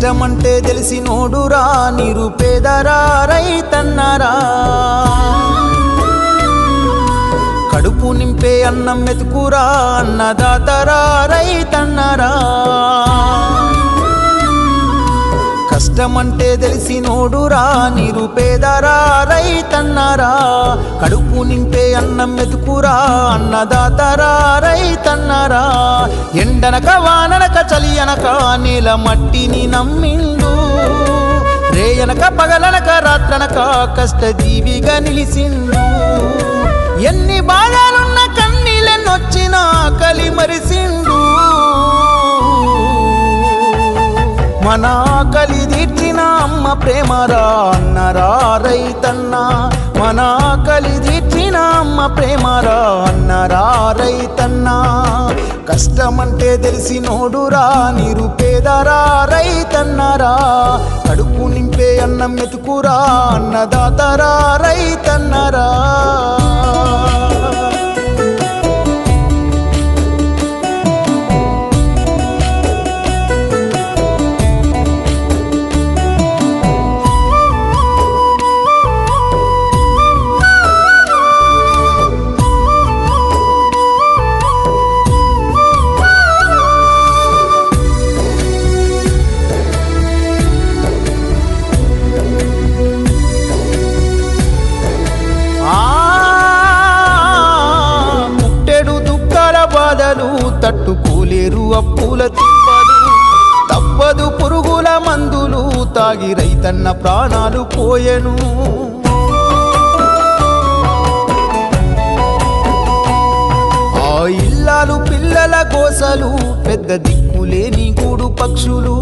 కష్టమంటే తెలిసినోడురా నిరుపేదరా రైతన్నరా కడుపు నింపే అన్నం మెతుకురా అన్నదాతరా రైతన్నరా కష్టమంటే తెలిసినోడురా నిరుపేదరా రైతన్నరా కడుపు నింపే అన్నం మెతుకురా అన్నదాతరా రైతన్నరా ఎండనక వాననక చలి అనక నేల మట్టిని నమ్మిండు రేయనక పగలనక రాత్రనక కష్టజీవిగా నిలిసిండు ఎన్ని బాధలున్న కన్నీళ్ళెన్నొచ్చినా ఆకలి మరిసిండు మన ఆకలి తీర్చిన అమ్మ ప్రేమరా అన్నరా రైతన్న మన ఆకలి తీర్చిన అమ్మ ప్రేమరా అన్నరా రైతన్న కష్టమంటే తెలిసినోడురా నిరుపేదరా రైతన్నరా కడుపు నింపే అన్నం మెతుకురా అన్నదాతరా రైతన్నరా తట్టుకోలేరు అప్పుల తిప్పలు తప్పదు పురుగుల మందులు తాగి రైతన్న ప్రాణాలు పోయెను ఆ ఇల్లాలు పిల్లల గోసలు పెద్ద దిక్కులేని గూడు పక్షులు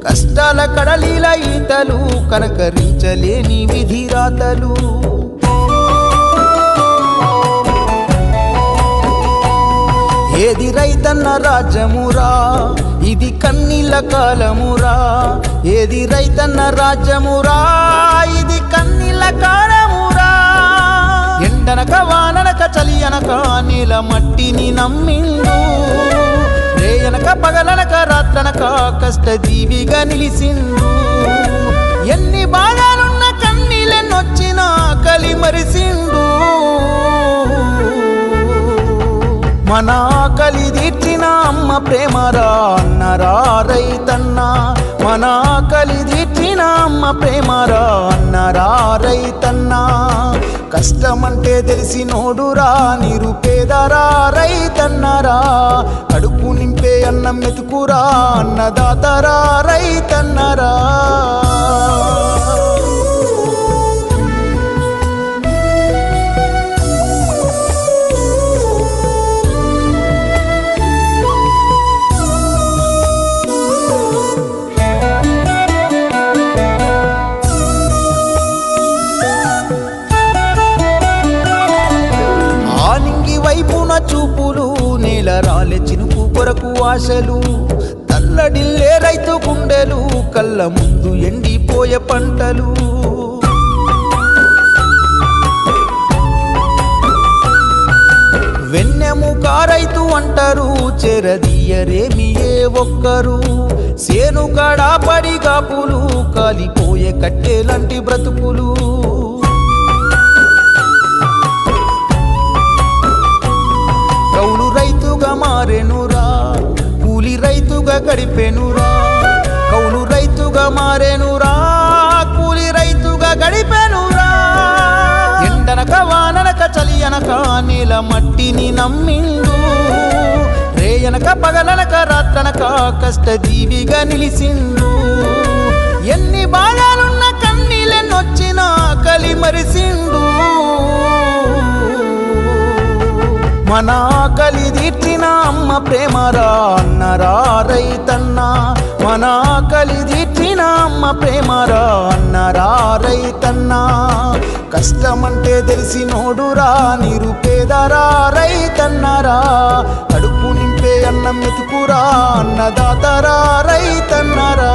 కష్టాల కడలిల ఈతలు కనకరించలేని విధిరాతలు ఏది రైతన్న రాజ్యమురా ఇది కన్నీళ్ళ కాలమురా ఏది రైతన్న రాజ్యమురా ఇది కన్నీళ్ళ కాలమురా ఎండనక వాననక చలి అనక నీల మట్టిని నమ్మిండు రేయనక పగలనక రాత్రనక కష్టజీవిగా నిలిసిండు ఎన్ని బాధలున్న కన్నీళ్ళెన్నొచ్చినా ఆకలి మరిసిండు మన ఆకలి తీర్చిన అమ్మ ప్రేమరా అన్నరా రైతన్న మన ఆకలి తీర్చిన అమ్మ ప్రేమరా అన్నరా రైతన్న కష్టమంటే తెలిసినోడురా నిరుపేదరా రైతన్నరా కడుపు నింపే అన్నం మెతుకురా అన్నదాతరా రైతన్నరా వైపున చూపులు నేల రాలే చినుకు కొరకు ఆశలు తల్లడిల్లే రైతు గుండెలు కళ్ళ ముందు ఎండిపోయే పంటలు వెన్నెముక రైతు అంటారు చెరదీయరేమి ఏ ఒక్కరు సేను కాడా పడి కాపులు కాలిపోయే కట్టెలాంటి బ్రతుకులు కౌలు రైతుగా మారెనురా కూలి రైతుగా గడిపెనురా కౌలు రైతుగా మారెనురా కూలి రైతుగా గడిపెనురా ఎండనక వాననక చలి అనక నీల మట్టిని నమ్మిండు రేయనక పగలనక రాత్రనక కష్టజీవిగా నిలిసిండు ఎన్ని బాధలున్న కన్నీళ్ళెన్నొచ్చినా ఆకలి మరిసిండు మన ఆకలి తీర్చిన అమ్మ ప్రేమరా అన్నరా రైతన్న మన ఆకలి తీర్చిన అమ్మ ప్రేమరా అన్నరా రైతన్న కష్టమంటే తెలిసినోడురా నిరుపేదరా రైతన్నరా కడుపు నింపే అన్నం మెతుకురా అన్నదాతరా రైతన్నరా